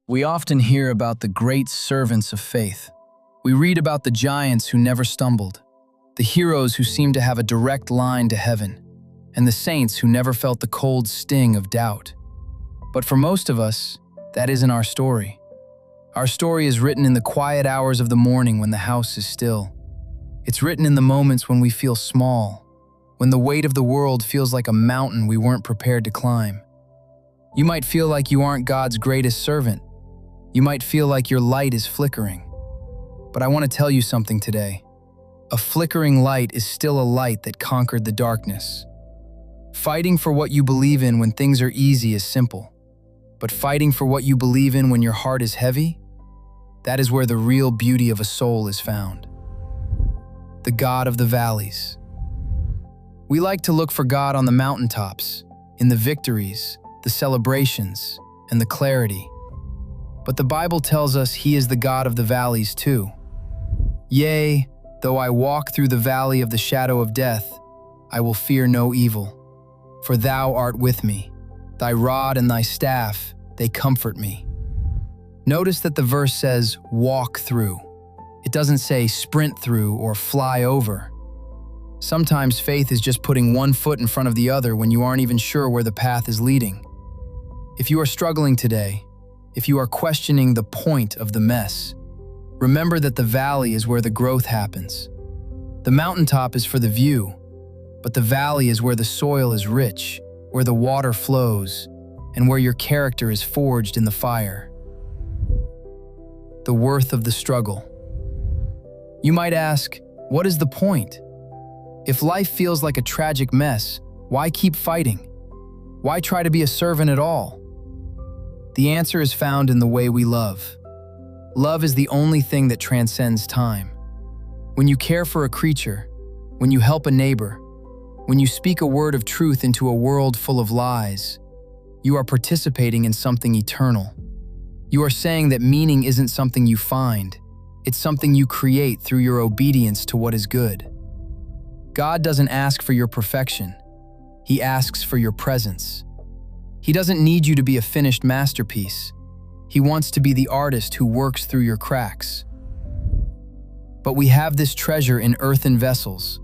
We often hear about the great servants of faith. We read about the giants who never stumbled, the heroes who seemed to have a direct line to heaven, and the saints who never felt the cold sting of doubt. But for most of us, that isn't our story. Our story is written in the quiet hours of the morning when the house is still. It's written in the moments when we feel small, when the weight of the world feels like a mountain we weren't prepared to climb. You might feel like you aren't God's greatest servant. You might feel like your light is flickering. But I want to tell you something today. A flickering light is still a light that conquered the darkness. Fighting for what you believe in when things are easy is simple. But fighting for what you believe in when your heart is heavy, that is where the real beauty of a soul is found. The God of the valleys. We like to look for God on the mountaintops, in the victories, the celebrations, and the clarity. But the Bible tells us He is the God of the valleys too. Yea, though I walk through the valley of the shadow of death, I will fear no evil, for Thou art with me. Thy rod and Thy staff, they comfort me. Notice that the verse says, walk through. It doesn't say sprint through or fly over. Sometimes faith is just putting one foot in front of the other when you aren't even sure where the path is leading. If you are struggling today, if you are questioning the point of the mess, remember that the valley is where the growth happens. The mountaintop is for the view, but the valley is where the soil is rich, where the water flows, and where your character is forged in the fire. The worth of the struggle. You might ask, what is the point? If life feels like a tragic mess, why keep fighting? Why try to be a servant at all? The answer is found in the way we love. Love is the only thing that transcends time. When you care for a creature, when you help a neighbor, when you speak a word of truth into a world full of lies, you are participating in something eternal. You are saying that meaning isn't something you find, it's something you create through your obedience to what is good. God doesn't ask for your perfection. He asks for your presence. He doesn't need you to be a finished masterpiece. He wants to be the artist who works through your cracks. But we have this treasure in earthen vessels,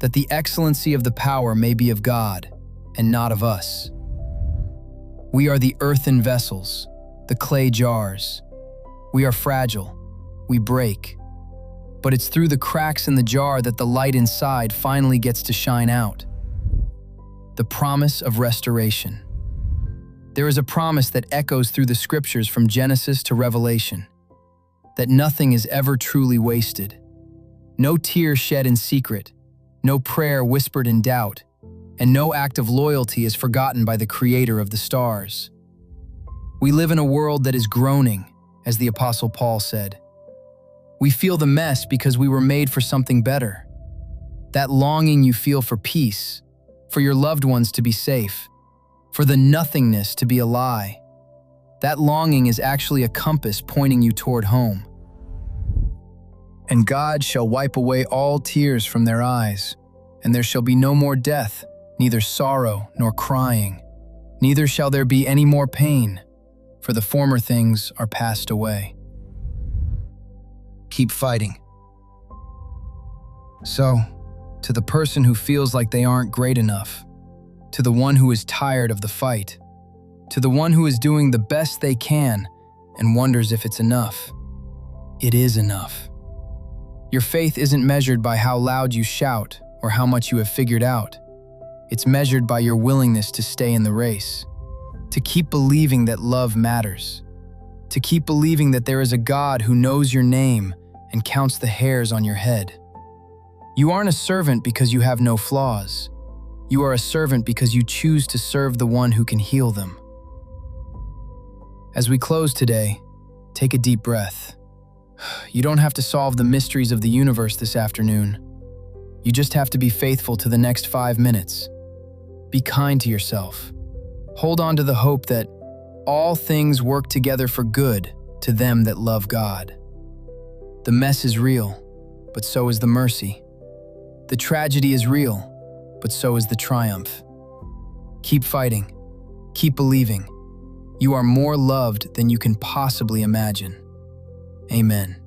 that the excellency of the power may be of God and not of us. We are the earthen vessels, the clay jars. We are fragile. We break. But it's through the cracks in the jar that the light inside finally gets to shine out. The promise of restoration. There is a promise that echoes through the scriptures from Genesis to Revelation, that nothing is ever truly wasted. No tear shed in secret, no prayer whispered in doubt, and no act of loyalty is forgotten by the Creator of the stars. We live in a world that is groaning, as the Apostle Paul said. We feel the mess because we were made for something better. That longing you feel for peace, for your loved ones to be safe, for the nothingness to be a lie. That longing is actually a compass pointing you toward home. And God shall wipe away all tears from their eyes, and there shall be no more death, neither sorrow nor crying, neither shall there be any more pain, for the former things are passed away. Keep fighting. So, to the person who feels like they aren't great enough, to the one who is tired of the fight, to the one who is doing the best they can and wonders if it's enough, it is enough. Your faith isn't measured by how loud you shout or how much you have figured out. It's measured by your willingness to stay in the race, to keep believing that love matters, to keep believing that there is a God who knows your name and counts the hairs on your head. You aren't a servant because you have no flaws. You are a servant because you choose to serve the one who can heal them. As we close today, take a deep breath. You don't have to solve the mysteries of the universe this afternoon. You just have to be faithful to the next 5 minutes. Be kind to yourself. Hold on to the hope that all things work together for good to them that love God. The mess is real, but so is the mercy. The tragedy is real, but so is the triumph. Keep fighting, keep believing, You are more loved than you can possibly imagine. Amen.